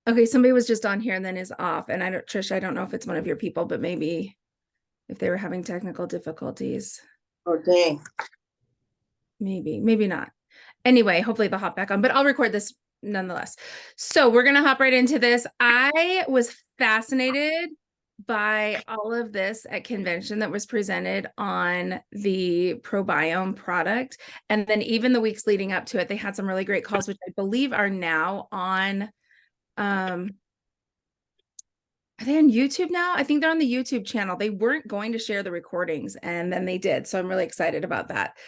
Okay, somebody was just on here and then is off. And Trish, I don't know if it's one of your people, but maybe if they were having technical difficulties, Oh, dang. maybe not. Anyway, hopefully they'll hop back on, but I'll record this nonetheless. So we're going to hop right into this. I was fascinated by all of this at convention that was presented on the ProBiome product. And then even the weeks leading up to it, they had some really great calls, which I believe are now on, are they on YouTube now? I think they're on the YouTube channel. They weren't going to share the recordings and then they did. So I'm really excited about that.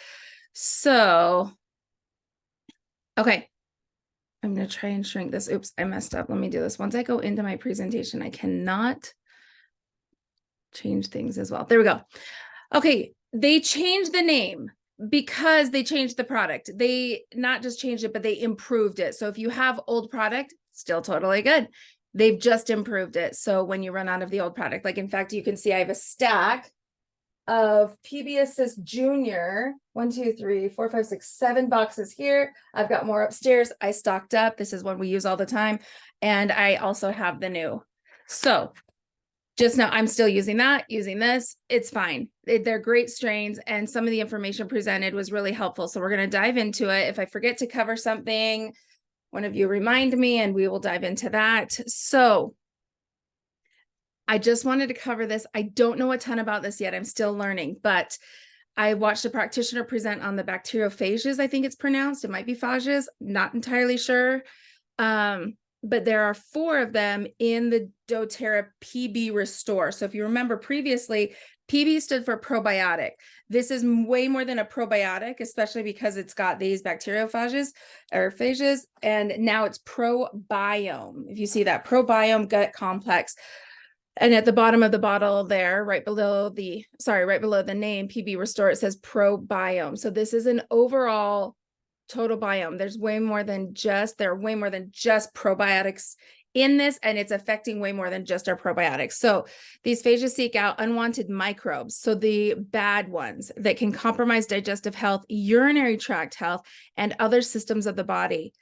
So, okay. I'm going to try and shrink this. Oops, I messed up. Let me do this. Once I go into my presentation, I cannot change things as well. There we go. Okay. They changed the name because they changed the product. They not just changed it, but they improved it. So if you have old product, still totally good. They've just improved it. So when you run out of the old product, like in fact, you can see I have a stack of PB Assist Junior, 1, 2, 3, 4, 5, 6, 7 boxes here. I've got more upstairs. I stocked up. This is one we use all the time. And I also have the new. So just now I'm still using this. It's fine. They're great strains. And some of the information presented was really helpful. So we're going to dive into it. If I forget to cover something, one of you remind me and we will dive into that. So I just wanted to cover this. I don't know a ton about this yet. I'm still learning, but I watched a practitioner present on the bacteriophages. I think it's pronounced. It might be phages. Not entirely sure. But there are 4 of them in the doTERRA PB Restore. So if you remember previously, PB stood for probiotic. This is way more than a probiotic, especially because it's got these bacteriophages or phages, and now it's ProBiome. If you see that, ProBiome Gut Complex. And at the bottom of the bottle there, right below the name PB Restore, it says ProBiome. So this is an overall total biome. There are way more than just probiotics in this, and it's affecting way more than just our probiotics. So these phages seek out unwanted microbes, so the bad ones that can compromise digestive health, urinary tract health, and other systems of the body.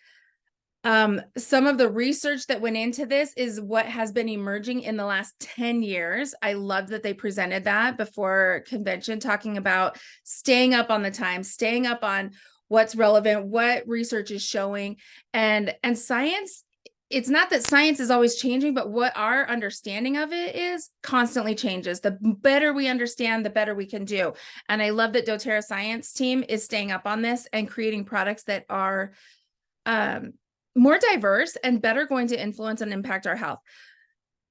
Some of the research that went into this is what has been emerging in the last 10 years. I love that they presented that before convention, talking about staying up on the time, staying up on what's relevant, what research is showing, and science. It's not that science is always changing, but what our understanding of it is constantly changes. The better we understand, the better we can do. And I love that doTERRA science team is staying up on this and creating products that are more diverse and better going to influence and impact our health.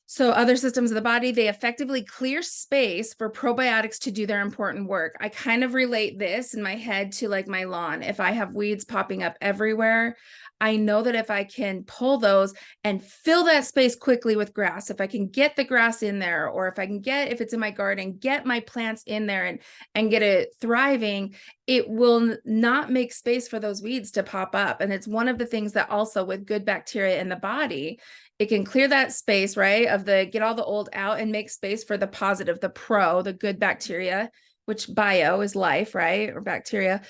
So other systems of the body, they effectively clear space for probiotics to do their important work. I kind of relate this in my head to like my lawn. If I have weeds popping up everywhere, I know that if I can pull those and fill that space quickly with grass, if I can get the grass in there, or if I can if it's in my garden, get my plants in there and get it thriving, it will not make space for those weeds to pop up. And it's one of the things that also with good bacteria in the body, it can clear that space, right? Get all the old out and make space for the positive, the good bacteria, which bio is life, right? Or bacteria,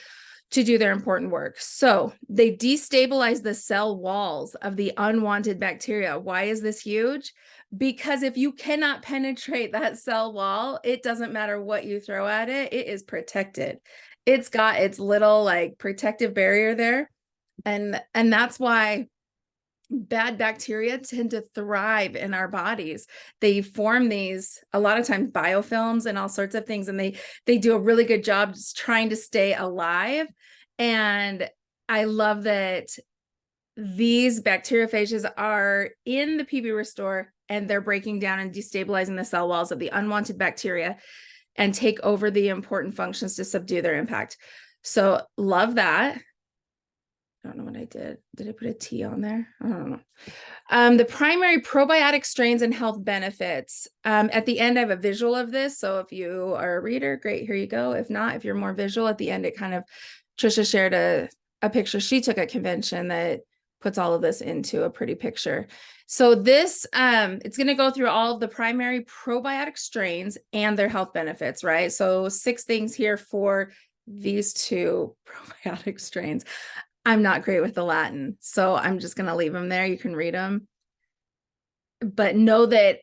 to do their important work. So they destabilize the cell walls of the unwanted bacteria. Why is this huge? Because if you cannot penetrate that cell wall, it doesn't matter what you throw at it, it is protected. It's got its little like protective barrier there. And that's why bad bacteria tend to thrive in our bodies. They form these, a lot of times, biofilms and all sorts of things, and they do a really good job just trying to stay alive. And I love that these bacteriophages are in the PB Restore, and they're breaking down and destabilizing the cell walls of the unwanted bacteria and take over the important functions to subdue their impact. So love that. I don't know what I did. Did I put a T on there? I don't know. The primary probiotic strains and health benefits. At the end, I have a visual of this. So if you are a reader, great, here you go. If not, if you're more visual, at the end, it kind of, Trisha shared a picture she took at convention that puts all of this into a pretty picture. So this, it's going to go through all of the primary probiotic strains and their health benefits, right? So 6 things here for these 2 probiotic strains. I'm not great with the Latin, so I'm just going to leave them there. You can read them. but know that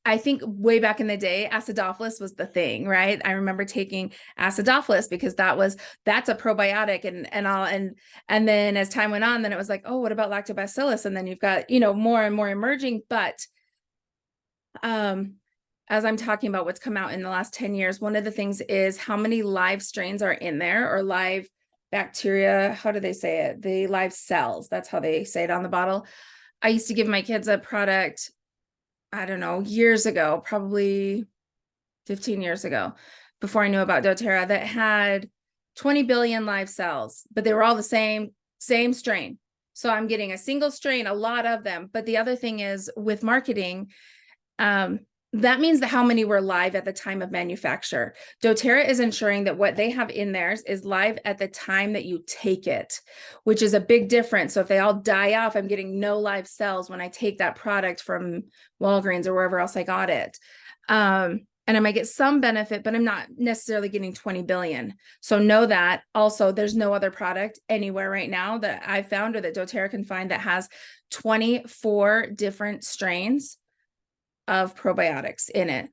I think way back in the day, acidophilus was the thing, right? I remember taking acidophilus because that's a probiotic and then as time went on, then it was like, oh, what about lactobacillus? And then you've got, more and more emerging, but as I'm talking about what's come out in the last 10 years, one of the things is how many live strains are in there, or live bacteria. How do they say it? The live cells. That's how they say it on the bottle. I used to give my kids a product, I don't know, years ago, probably 15 years ago, before I knew about doTERRA, that had 20 billion live cells, but they were all the same strain. So I'm getting a single strain, a lot of them. But the other thing is with marketing, that means that how many were live at the time of manufacture. doTERRA is ensuring that what they have in theirs is live at the time that you take it, which is a big difference. So if they all die off, I'm getting no live cells when I take that product from Walgreens or wherever else I got it. And I might get some benefit, but I'm not necessarily getting 20 billion. So know that. Also, there's no other product anywhere right now that I've found or that doTERRA can find that has 24 different strains of probiotics in it.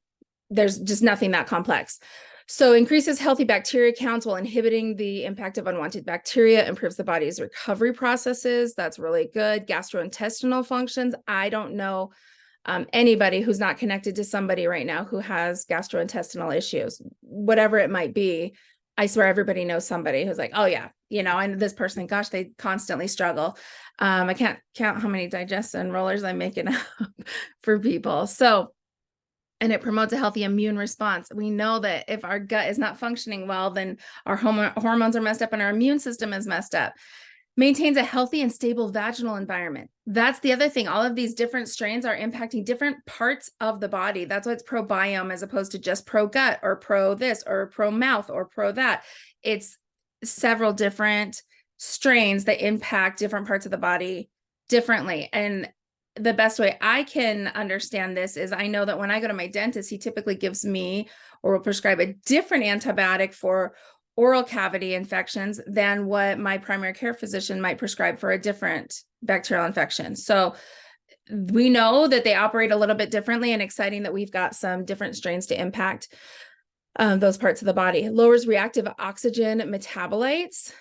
There's just nothing that complex. So increases healthy bacteria counts while inhibiting the impact of unwanted bacteria, improves the body's recovery processes. That's really good. Gastrointestinal functions. I don't know anybody who's not connected to somebody right now who has gastrointestinal issues, whatever it might be. I swear everybody knows somebody who's like, oh yeah, and this person, gosh, they constantly struggle. I can't count how many digestion rollers I'm making up for people. So, and it promotes a healthy immune response. We know that if our gut is not functioning well, then our hormones are messed up and our immune system is messed up. Maintains a healthy and stable vaginal environment. That's the other thing. All of these different strains are impacting different parts of the body. That's why it's ProBiome as opposed to just pro gut or pro this or pro mouth or pro that. It's several different strains that impact different parts of the body differently. And the best way I can understand this is I know that when I go to my dentist, he typically gives me or will prescribe a different antibiotic for oral cavity infections than what my primary care physician might prescribe for a different bacterial infection. So we know that they operate a little bit differently, and exciting that we've got some different strains to impact those parts of the body. Lowers reactive oxygen metabolites,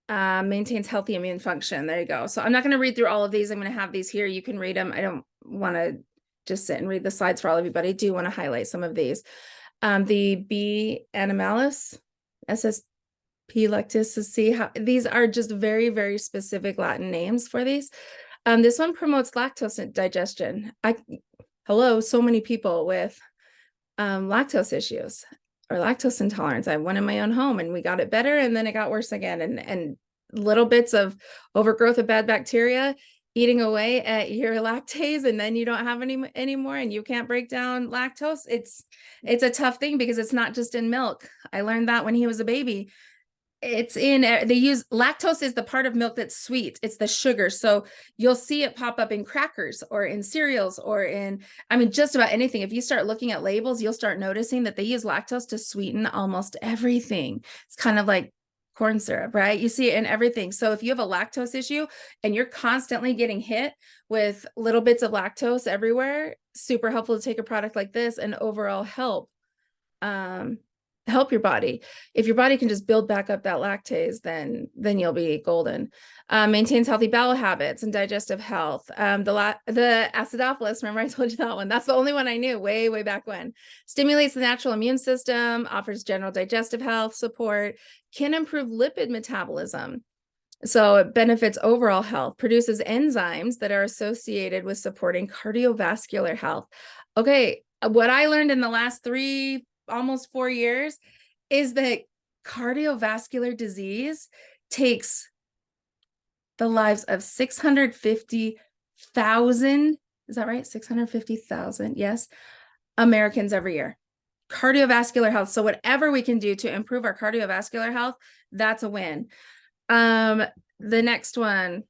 maintains healthy immune function. There you go. So I'm not going to read through all of these. I'm going to have these here. You can read them. I don't want to just sit and read the slides for all of you, but I do want to highlight some of these. The B. animalis, SSP lacticus. These are just very, very specific Latin names for these. This one promotes lactose digestion. Hello, so many people with lactose issues or lactose intolerance. I have one in my own home, and we got it better, and then it got worse again. And little bits of overgrowth of bad bacteria eating away at your lactase, and then you don't have any anymore, and you can't break down lactose. It's a tough thing because it's not just in milk. I learned that when he was a baby. They use lactose is the part of milk that's sweet. It's the sugar. So you'll see it pop up in crackers or in cereals or just about anything. If you start looking at labels, you'll start noticing that they use lactose to sweeten almost everything. It's kind of like corn syrup, right? You see it in everything. So if you have a lactose issue and you're constantly getting hit with little bits of lactose everywhere, super helpful to take a product like this and overall help your body. If your body can just build back up that lactase, then you'll be golden. Maintains healthy bowel habits and digestive health. The acidophilus, remember I told you that one? That's the only one I knew way back when. Stimulates the natural immune system, offers general digestive health support, can improve lipid metabolism. So it benefits overall health, produces enzymes that are associated with supporting cardiovascular health. Okay, what I learned in the last almost 4 years is that cardiovascular disease takes the lives of 650,000, is that right? 650,000, yes, Americans every year. Cardiovascular health. So whatever we can do to improve our cardiovascular health, that's a win. The next one,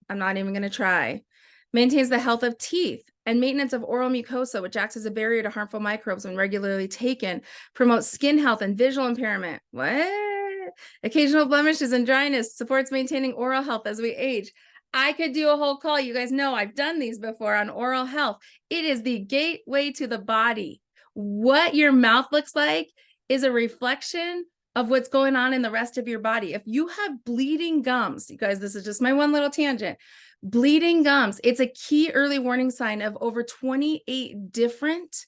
I'm not even going to try. Maintains the health of teeth and maintenance of oral mucosa, which acts as a barrier to harmful microbes when regularly taken. Promotes skin health and visual impairment. What? Occasional blemishes and dryness. Supports maintaining oral health as we age. I could do a whole call. You guys know I've done these before on oral health. It is the gateway to the body. What your mouth looks like is a reflection of what's going on in the rest of your body. If you have bleeding gums, you guys, this is just my one little tangent. Bleeding gums, it's a key early warning sign of over 28 different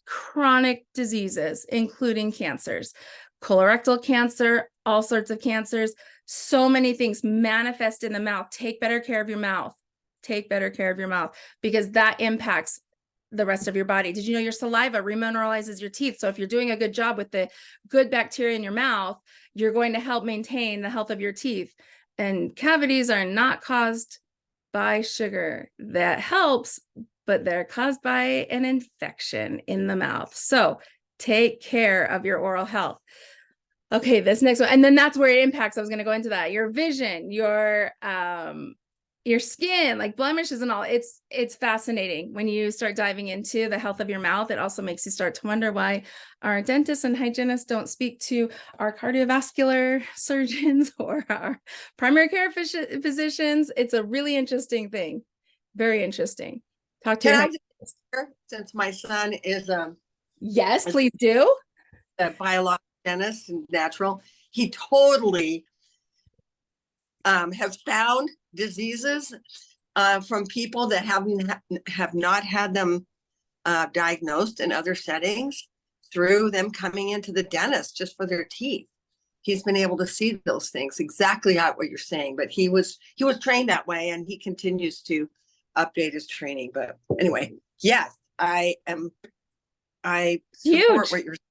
chronic diseases, including cancers, colorectal cancer, all sorts of cancers. So many things manifest in the mouth. Take better care of your mouth. Take better care of your mouth, because that impacts the rest of your body. Did you know your saliva remineralizes your teeth? So if you're doing a good job with the good bacteria in your mouth, you're going to help maintain the health of your teeth. And cavities are not caused by sugar. That helps, but they're caused by an infection in the mouth. So take care of your oral health. Okay, this next one, and then that's where it impacts. I was going to go into that. Your vision, your skin, like blemishes and all. It's fascinating when you start diving into the health of your mouth. It also makes you start to wonder why our dentists and hygienists don't speak to our cardiovascular surgeons or our primary care physicians. It's a really interesting thing. Very interesting. Talk to your hygienist. Since my son is yes, please do. A biological dentist and natural, he totally has found diseases from people that have not had them diagnosed in other settings through them coming into the dentist just for their teeth. He's been able to see those things, exactly what you're saying, but he was trained that way, and he continues to update his training. But anyway, yes, I support huge. what you're saying.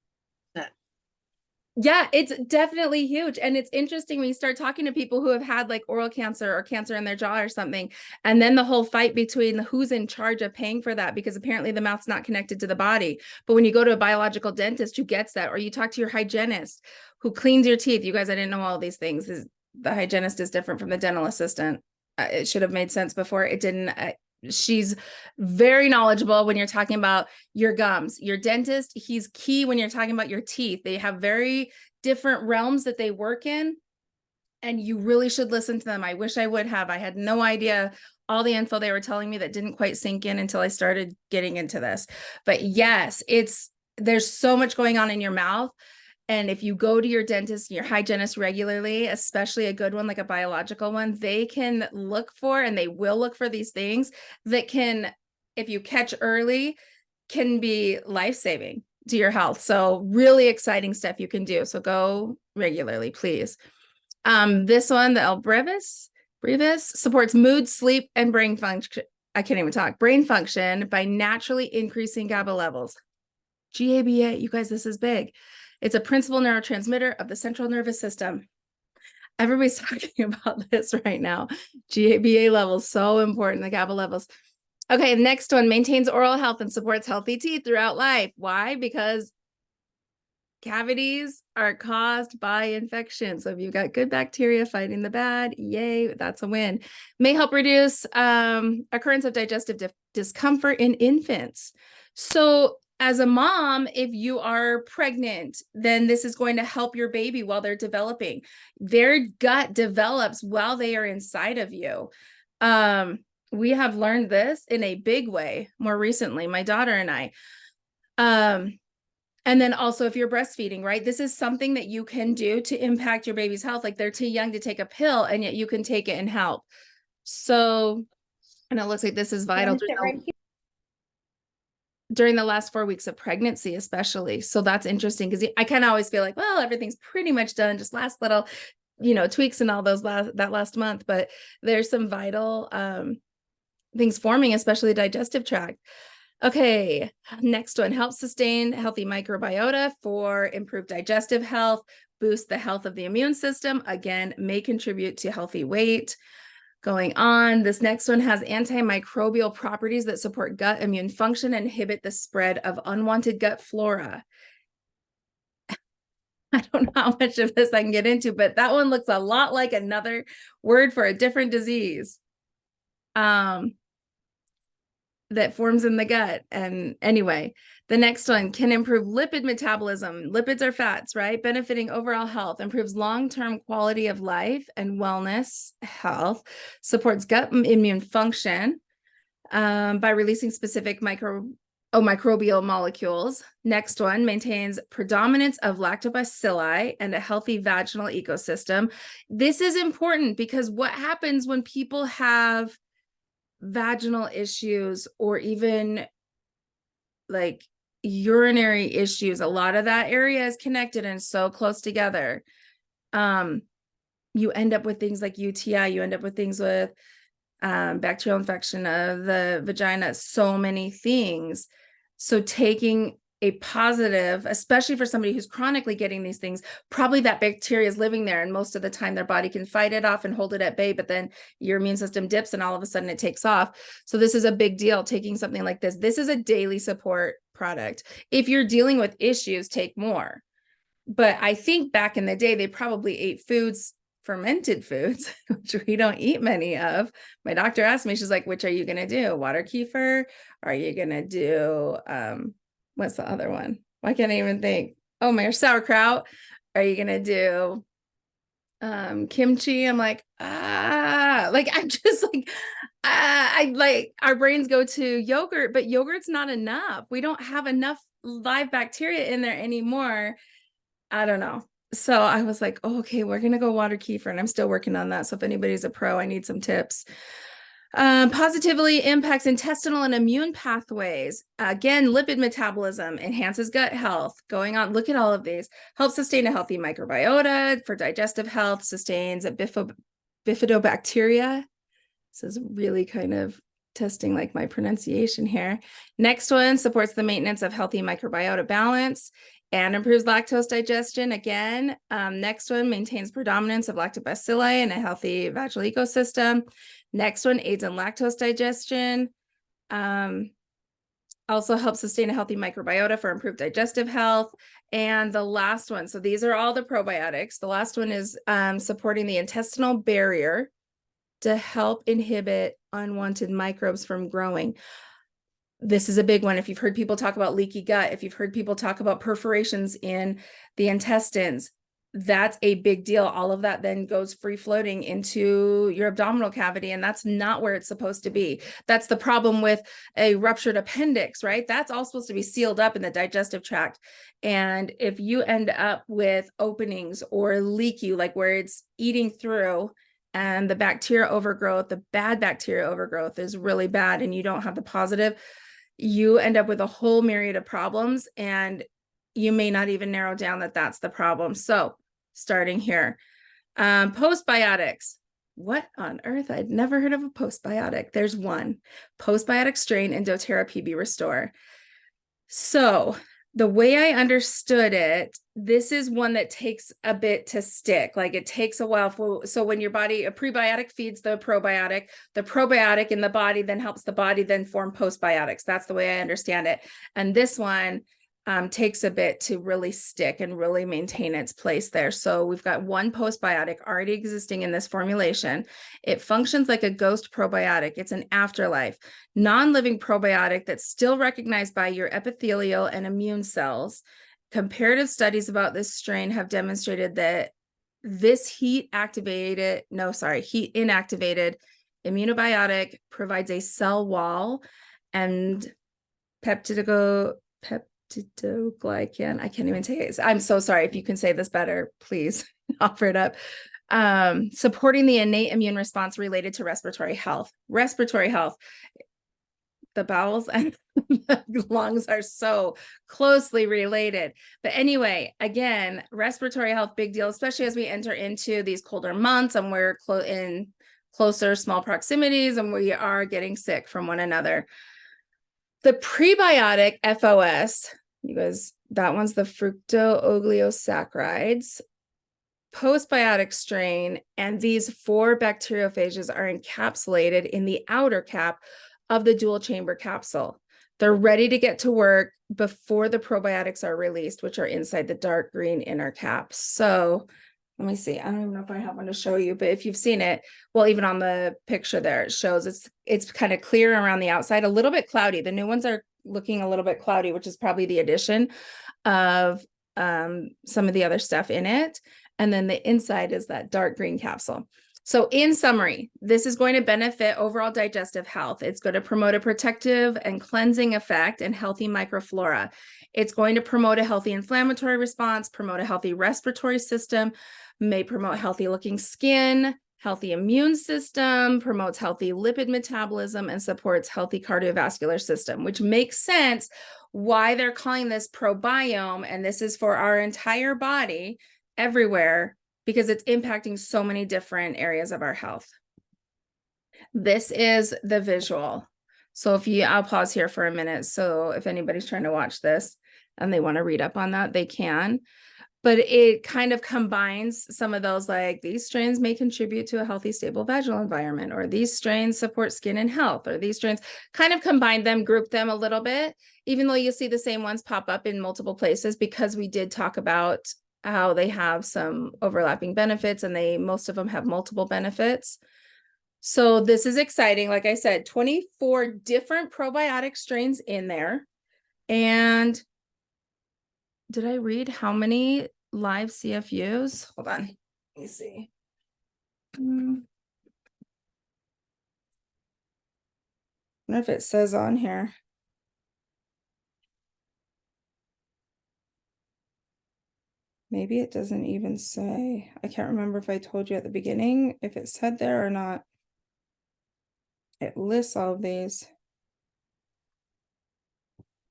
Yeah, it's definitely huge. And it's interesting when you start talking to people who have had like oral cancer or cancer in their jaw or something, and then the whole fight between who's in charge of paying for that, because apparently the mouth's not connected to the body. But when you go to a biological dentist who gets that, or you talk to your hygienist who cleans your teeth, you guys, I didn't know all these things. The hygienist is different from the dental assistant. It should have made sense before. It didn't. She's very knowledgeable when you're talking about your gums. Your dentist, he's key when you're talking about your teeth. They have very different realms that they work in, and you really should listen to them. I wish I would have. I had no idea all the info they were telling me that didn't quite sink in until I started getting into this. But yes, there's so much going on in your mouth. And if you go to your dentist, your hygienist regularly, especially a good one, like a biological one, they can look for, and they will look for these things that can, if you catch early, can be life-saving to your health. So really exciting stuff you can do. So go regularly, please. This one, the L brevis supports mood, sleep, and brain function. I can't even talk. Brain function by naturally increasing GABA levels. GABA, you guys, this is big. It's a principal neurotransmitter of the central nervous system. Everybody's talking about this right now. GABA levels, so important, the GABA levels. Okay, next one, maintains oral health and supports healthy teeth throughout life. Why? Because cavities are caused by infection. So if you've got good bacteria fighting the bad, yay, that's a win. May help reduce occurrence of digestive discomfort in infants. So as a mom, if you are pregnant, then this is going to help your baby while they're developing. Their gut develops while they are inside of you. We have learned this in a big way more recently, my daughter and I. And then also if you're breastfeeding, right? This is something that you can do to impact your baby's health. Like they're too young to take a pill, and yet you can take it and help. So, and it looks like this is vital during the last 4 weeks of pregnancy, especially. So that's interesting, because I kind of always feel like, well, everything's pretty much done, just last little, tweaks and all those that last month, but there's some vital things forming, especially the digestive tract. Okay, next one, helps sustain healthy microbiota for improved digestive health, boost the health of the immune system, again, may contribute to healthy weight. Going on, this next one has antimicrobial properties that support gut immune function and inhibit the spread of unwanted gut flora. I don't know how much of this I can get into, but that one looks a lot like another word for a different disease. that forms in the gut. And anyway, the next one can improve lipid metabolism. Lipids are fats, right? Benefiting overall health, improves long-term quality of life and wellness health, supports gut immune function by releasing specific microbial molecules. Next one, maintains predominance of lactobacilli and a healthy vaginal ecosystem. This is important because what happens when people have vaginal issues or even like urinary issues, a lot of that area is connected and so close together. You end up with things like UTI, you end up with things with bacterial infection of the vagina, so many things. So taking a positive, especially for somebody who's chronically getting these things, probably that bacteria is living there, and most of the time their body can fight it off and hold it at bay, but then your immune system dips and all of a sudden it takes off. So this is a big deal, taking something like this. This is a daily support product. If you're dealing with issues, take more. But I think back in the day, they probably ate fermented foods, which we don't eat many of. My doctor asked me, she's like, which are you going to do? Water kefir? Are you going to do, what's the other one? Why can't I even think? Oh my gosh, sauerkraut. Are you going to do kimchi? I'm like, like, I'm just like, I like, our brains go to yogurt, but yogurt's not enough. We don't have enough live bacteria in there anymore. I don't know. So I was like, oh, okay, we're going to go water kefir, and I'm still working on that. So if anybody's a pro, I need some tips. Positively impacts intestinal and immune pathways. Again, lipid metabolism, enhances gut health. Going on, look at all of these. Helps sustain a healthy microbiota for digestive health, sustains a bifidobacteria. This is really kind of testing like my pronunciation here. Next one, supports the maintenance of healthy microbiota balance and improves lactose digestion. Again, next one, maintains predominance of lactobacilli and a healthy vaginal ecosystem. Next one, aids in lactose digestion. Also helps sustain a healthy microbiota for improved digestive health. And the last one, so these are all the probiotics. The last one is supporting the intestinal barrier to help inhibit unwanted microbes from growing. This is a big one. If you've heard people talk about leaky gut, if you've heard people talk about perforations in the intestines, that's a big deal. All of that then goes free floating into your abdominal cavity, and that's not where it's supposed to be. That's the problem with a ruptured appendix, right? That's all supposed to be sealed up in the digestive tract. And if you end up with openings or leaky, like where it's eating through, and the bacteria overgrowth, the bad bacteria overgrowth is really bad, and you don't have the positive, you end up with a whole myriad of problems, and you may not even narrow down that that's the problem. So starting here, postbiotics. What on earth? I'd never heard of a postbiotic. There's one, postbiotic strain in doTERRA PB Restore. So the way I understood it, this is one that takes a bit to stick. Like it takes a while so when your body, a prebiotic feeds the probiotic in the body then helps the body then form postbiotics. That's the way I understand it. And this one takes a bit to really stick and really maintain its place there. So we've got one postbiotic already existing in this formulation. It functions like a ghost probiotic. It's an afterlife, non-living probiotic that's still recognized by your epithelial and immune cells. Comparative studies about this strain have demonstrated that this heat inactivated immunobiotic provides a cell wall and peptidoglycan. I can't even take it. I'm so sorry. If you can say this better, please offer it up. Supporting the innate immune response related to respiratory health. Respiratory health. The bowels and the lungs are so closely related. But anyway, again, respiratory health, big deal, especially as we enter into these colder months and we're in closer, small proximities, and we are getting sick from one another. The prebiotic FOS, because that one's the fructooligosaccharides, postbiotic strain, and these 4 bacteriophages are encapsulated in the outer cap of the dual chamber capsule. They're ready to get to work before the probiotics are released, which are inside the dark green inner cap. So Let me see. I don't even know if I have one to show you, but if you've seen it, well, even on the picture there, it shows it's kind of clear around the outside, a little bit cloudy. The new ones are looking a little bit cloudy, which is probably the addition of some of the other stuff in it. And then the inside is that dark green capsule. So in summary, this is going to benefit overall digestive health. It's going to promote a protective and cleansing effect and healthy microflora. It's going to promote a healthy inflammatory response, promote a healthy respiratory system, may promote healthy looking skin, healthy immune system, promotes healthy lipid metabolism, and supports healthy cardiovascular system, which makes sense why they're calling this ProBiome. And this is for our entire body everywhere, because it's impacting so many different areas of our health. This is the visual. So I'll pause here for a minute. So if anybody's trying to watch this and they want to read up on that, they can. But it kind of combines some of those, like these strains may contribute to a healthy, stable vaginal environment, or these strains support skin and health, or these strains kind of combine them, group them a little bit, even though you see the same ones pop up in multiple places, because we did talk about how they have some overlapping benefits, and most of them have multiple benefits. So this is exciting. Like I said, 24 different probiotic strains in there. And did I read how many live CFUs? Hold on. Let me see. I wonder if it says on here. Maybe it doesn't even say. I can't remember if I told you at the beginning if it said there or not. It lists all of these.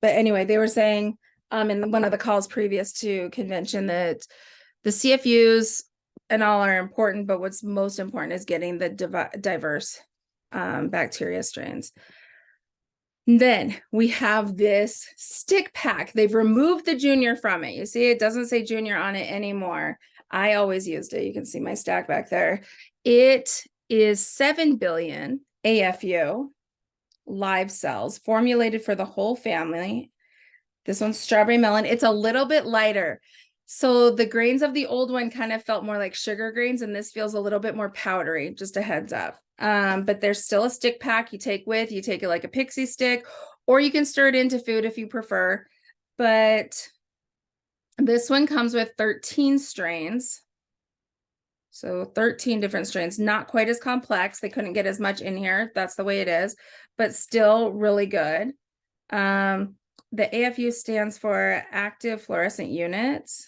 But anyway, they were saying in one of the calls previous to convention that the CFUs and all are important, but what's most important is getting the diverse bacteria strains. And then we have this stick pack. They've removed the junior from it. You see, it doesn't say junior on it anymore. I always used it. You can see my stack back there. It is 7 billion AFU live cells formulated for the whole family. This one's strawberry melon. It's a little bit lighter. So the grains of the old one kind of felt more like sugar grains, and this feels a little bit more powdery, just a heads up. But there's still a stick pack you take it like a pixie stick, or you can stir it into food if you prefer. But this one comes with 13 strains. So 13 different strains, not quite as complex. They couldn't get as much in here. That's the way it is, but still really good. The AFU stands for active fluorescent units.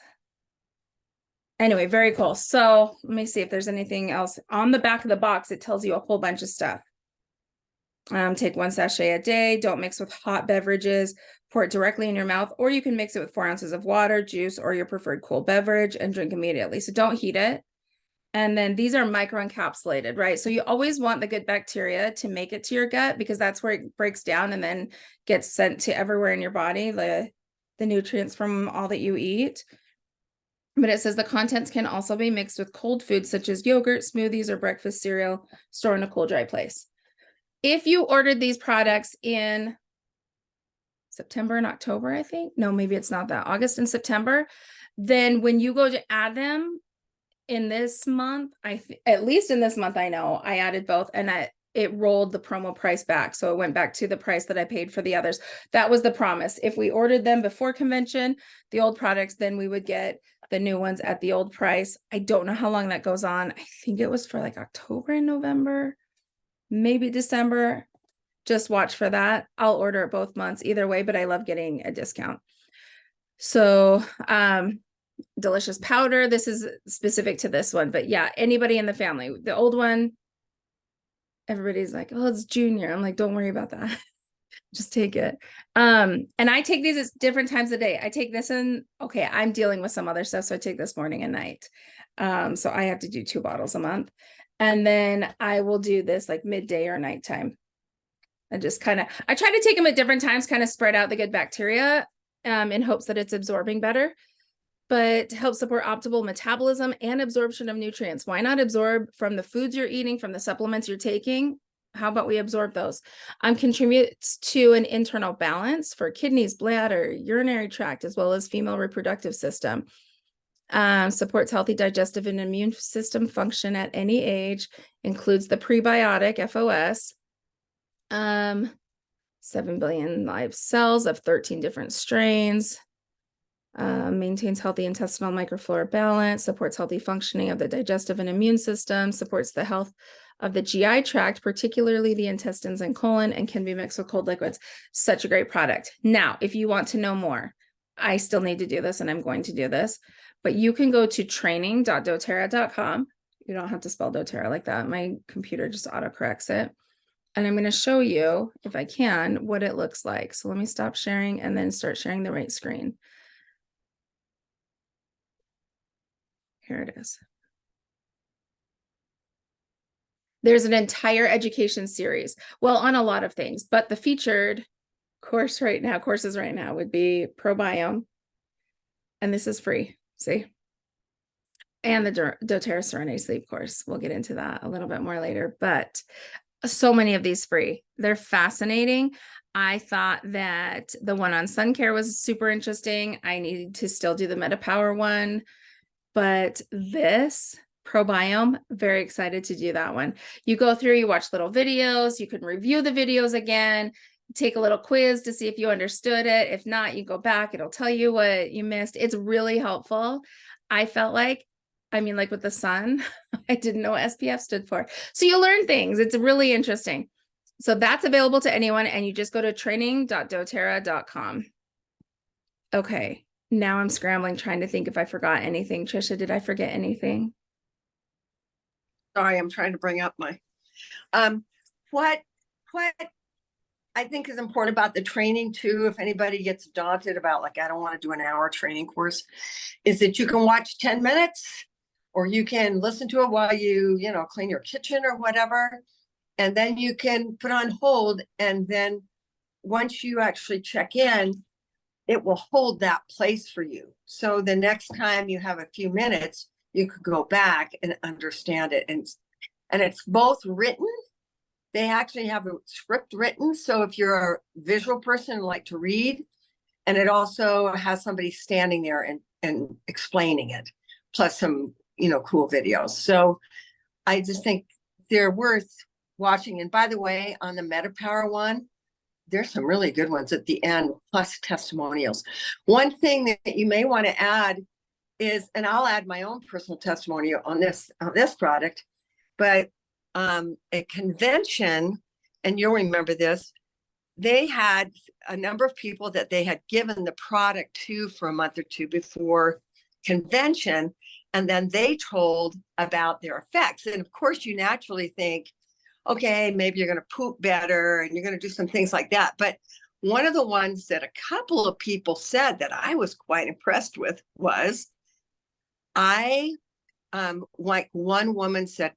Anyway, very cool. So let me see if there's anything else. On the back of the box, it tells you a whole bunch of stuff. Take 1 sachet a day. Don't mix with hot beverages. Pour it directly in your mouth, or you can mix it with 4 ounces of water, juice, or your preferred cool beverage and drink immediately. So don't heat it. And then these are microencapsulated, right? So you always want the good bacteria to make it to your gut, because that's where it breaks down and then gets sent to everywhere in your body, the nutrients from all that you eat. But it says the contents can also be mixed with cold foods such as yogurt, smoothies, or breakfast cereal. Store in a cool, dry place. If you ordered these products in September and October, I think, no, maybe it's not that, August and September, then when you go to add them in this month, at least in this month, I know I added both, and it rolled the promo price back. So it went back to the price that I paid for the others. That was the promise. If we ordered them before convention, the old products, then we would get the new ones at the old price. I don't know how long that goes on. I think it was for like October and November, maybe December. Just watch for that. I'll order it both months either way, but I love getting a discount. So, delicious powder. This is specific to this one, but yeah, anybody in the family. The old one, everybody's like, oh, it's junior. I'm like, don't worry about that. Just take it. And I take these at different times of day. I take this okay, I'm dealing with some other stuff, so I take this morning and night. So I have to do 2 bottles a month. And then I will do this like midday or nighttime. I just I try to take them at different times, kind of spread out the good bacteria in hopes that it's absorbing better, but to help support optimal metabolism and absorption of nutrients. Why not absorb from the foods you're eating, from the supplements you're taking? How about we absorb those? Contributes to an internal balance for kidneys, bladder, urinary tract, as well as female reproductive system. Supports healthy digestive and immune system function at any age, includes the prebiotic FOS, 7 billion live cells of 13 different strains, maintains healthy intestinal microflora balance, supports healthy functioning of the digestive and immune system, supports the health of the GI tract, particularly the intestines and colon, and can be mixed with cold liquids. Such a great product. Now, if you want to know more, I still need to do this, and I'm going to do this, but you can go to training.doterra.com. You don't have to spell doTERRA like that. My computer just autocorrects it. And I'm going to show you, if I can, what it looks like. So let me stop sharing and then start sharing the right screen. Here it is. There's an entire education series, well, on a lot of things, but the featured courses right now would be ProBiome. And this is free, see? And the doTERRA Serenity Sleep course. We'll get into that a little bit more later, but so many of these free. They're fascinating. I thought that the one on sun care was super interesting. I need to still do the MetaPower one, but this ProBiome, very excited to do that one. You go through, you watch little videos, you can review the videos again, take a little quiz to see if you understood it. If not, you go back, it'll tell you what you missed. It's really helpful. I felt like, like with the sun, I didn't know what SPF stood for. So you learn things. It's really interesting. So that's available to anyone, and you just go to training.doterra.com. Okay, now I'm scrambling trying to think if I forgot anything. Trisha, did I forget anything? Sorry, I'm trying to bring up my, what I think is important about the training too, if anybody gets daunted about like, I don't want to do an hour training course, is that you can watch 10 minutes or you can listen to it while you clean your kitchen or whatever. And then you can put on hold. And then once you actually check in, it will hold that place for you. So the next time you have a few minutes, you could go back and understand it. And it's both written. They actually have a script written. So if you're a visual person and like to read, and it also has somebody standing there and explaining it, plus some, cool videos. So I just think they're worth watching. And by the way, on the MetaPower one, there's some really good ones at the end, plus testimonials. One thing that you may want to add is, and I'll add my own personal testimonial on this product, but a convention, and you'll remember this, they had a number of people that they had given the product to for a month or two before convention, and then they told about their effects. And of course, you naturally think, okay, maybe you're going to poop better and you're going to do some things like that. But one of the ones that a couple of people said that I was quite impressed with was, like one woman said,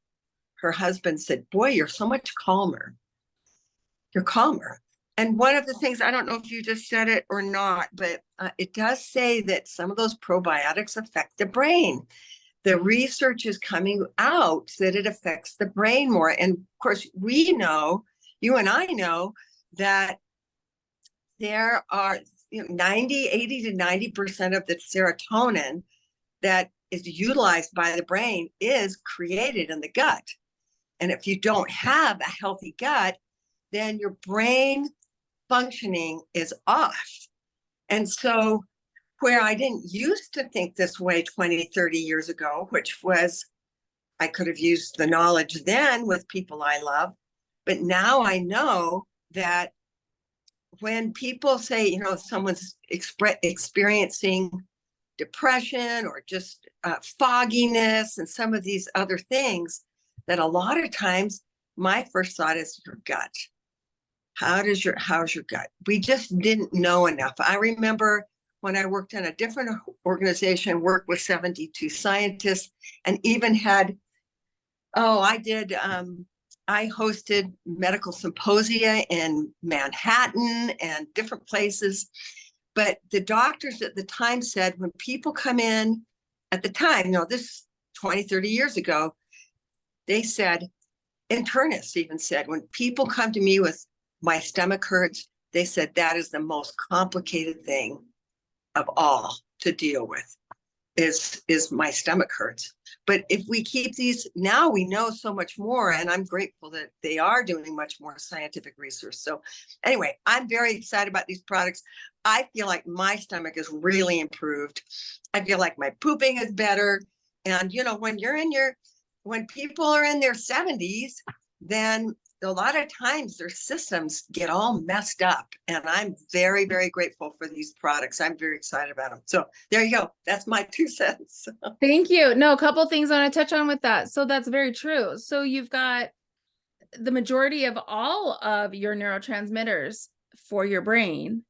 her husband said, boy, you're so much calmer. You're calmer. And one of the things, I don't know if you just said it or not, but it does say that some of those probiotics affect the brain. The research is coming out that it affects the brain more. And of course, we know, you and I know, that there are 80 to 90% of the serotonin that is utilized by the brain is created in the gut. And if you don't have a healthy gut, then your brain functioning is off. And so where I didn't used to think this way 20, 30 years ago, which was, I could have used the knowledge then with people I love, but now I know that when people say, someone's experiencing depression or just fogginess and some of these other things, that a lot of times my first thought is your gut. How's your gut? We just didn't know enough. I remember when I worked in a different organization, worked with 72 scientists, and even had, I hosted medical symposia in Manhattan and different places. But the doctors at the time said, when people come in at the time, this 20, 30 years ago, they said, internists even said, when people come to me with my stomach hurts, they said that is the most complicated thing of all to deal with, is my stomach hurts. But if we keep these, now we know so much more, and I'm grateful that they are doing much more scientific research. So anyway, I'm very excited about these products. I feel like my stomach is really improved. I feel like my pooping is better. And when people are in their 70s, then a lot of times their systems get all messed up, and I'm very, very grateful for these products. I'm very excited about them. So there you go. That's my 2 cents. Thank you. No, a couple of things I want to touch on with that. So that's very true. So you've got the majority of all of your neurotransmitters for your brain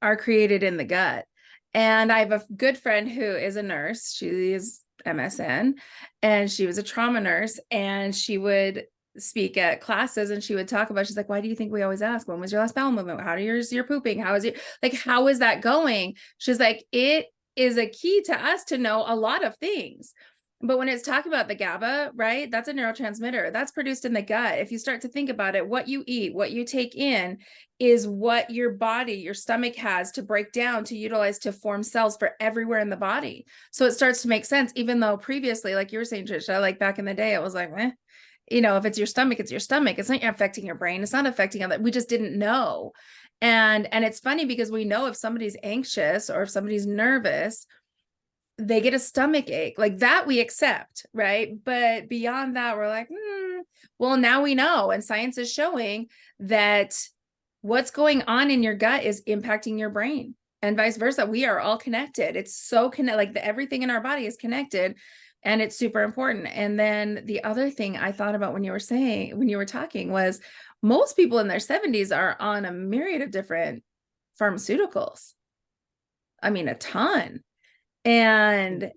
are created in the gut. And I have a good friend who is a nurse. She is MSN, and she was a trauma nurse, and she would speak at classes, and she would talk about, she's like, why do you think we always ask, when was your last bowel movement? How is your pooping? How is that going? She's like, it is a key to us to know a lot of things. But when it's talking about the GABA, right, that's a neurotransmitter that's produced in the gut. If you start to think about it, what you eat, what you take in is what your body, your stomach has to break down, to utilize, to form cells for everywhere in the body. So it starts to make sense, even though previously, like you were saying, Trisha, like back in the day, it was like, if it's your stomach, it's your stomach. It's not affecting your brain. It's not affecting other. We just didn't know. And it's funny because we know if somebody's anxious or if somebody's nervous, they get a stomach ache, like that we accept, right? But beyond that, we're like, well, now we know. And science is showing that what's going on in your gut is impacting your brain, and vice versa. We are all connected. It's so connected, like everything in our body is connected, and it's super important. And then the other thing I thought about when you were talking was most people in their 70s are on a myriad of different pharmaceuticals. I mean, a ton. And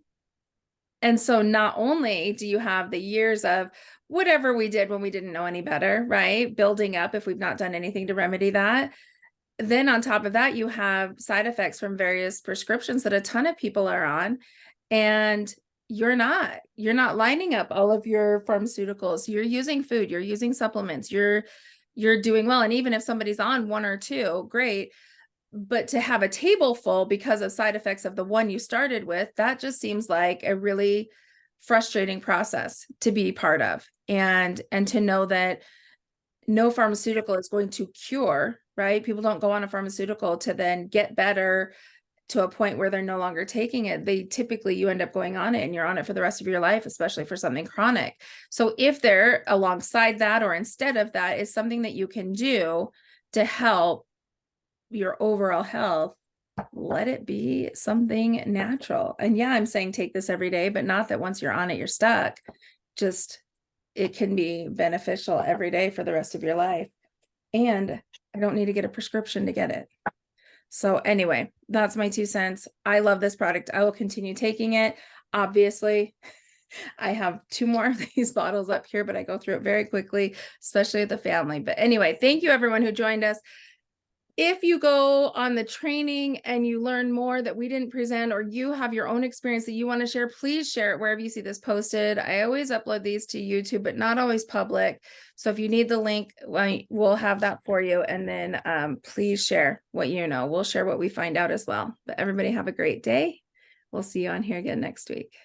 so not only do you have the years of whatever we did when we didn't know any better, right, building up if we've not done anything to remedy that, then on top of that, you have side effects from various prescriptions that a ton of people are on, and you're not lining up all of your pharmaceuticals. You're using food, you're using supplements, you're doing well. And even if somebody's on one or two, great. But to have a table full because of side effects of the one you started with, that just seems like a really frustrating process to be part of. And to know that no pharmaceutical is going to cure, right? People don't go on a pharmaceutical to then get better to a point where they're no longer taking it. You end up going on it, and you're on it for the rest of your life, especially for something chronic. So if there, alongside that or instead of that, is something that you can do to help your overall health, let it be something natural. And yeah, I'm saying take this every day, but not that once you're on it, you're stuck. Just, it can be beneficial every day for the rest of your life. And I don't need to get a prescription to get it. So anyway, that's my 2 cents. I love this product. I will continue taking it. Obviously, I have 2 more of these bottles up here, but I go through it very quickly, especially with the family. But anyway, thank you everyone who joined us. If you go on the training and you learn more that we didn't present, or you have your own experience that you want to share, please share it wherever you see this posted. I always upload these to YouTube, but not always public. So if you need the link, we'll have that for you. And then please share what you know. We'll share what we find out as well. But everybody have a great day. We'll see you on here again next week.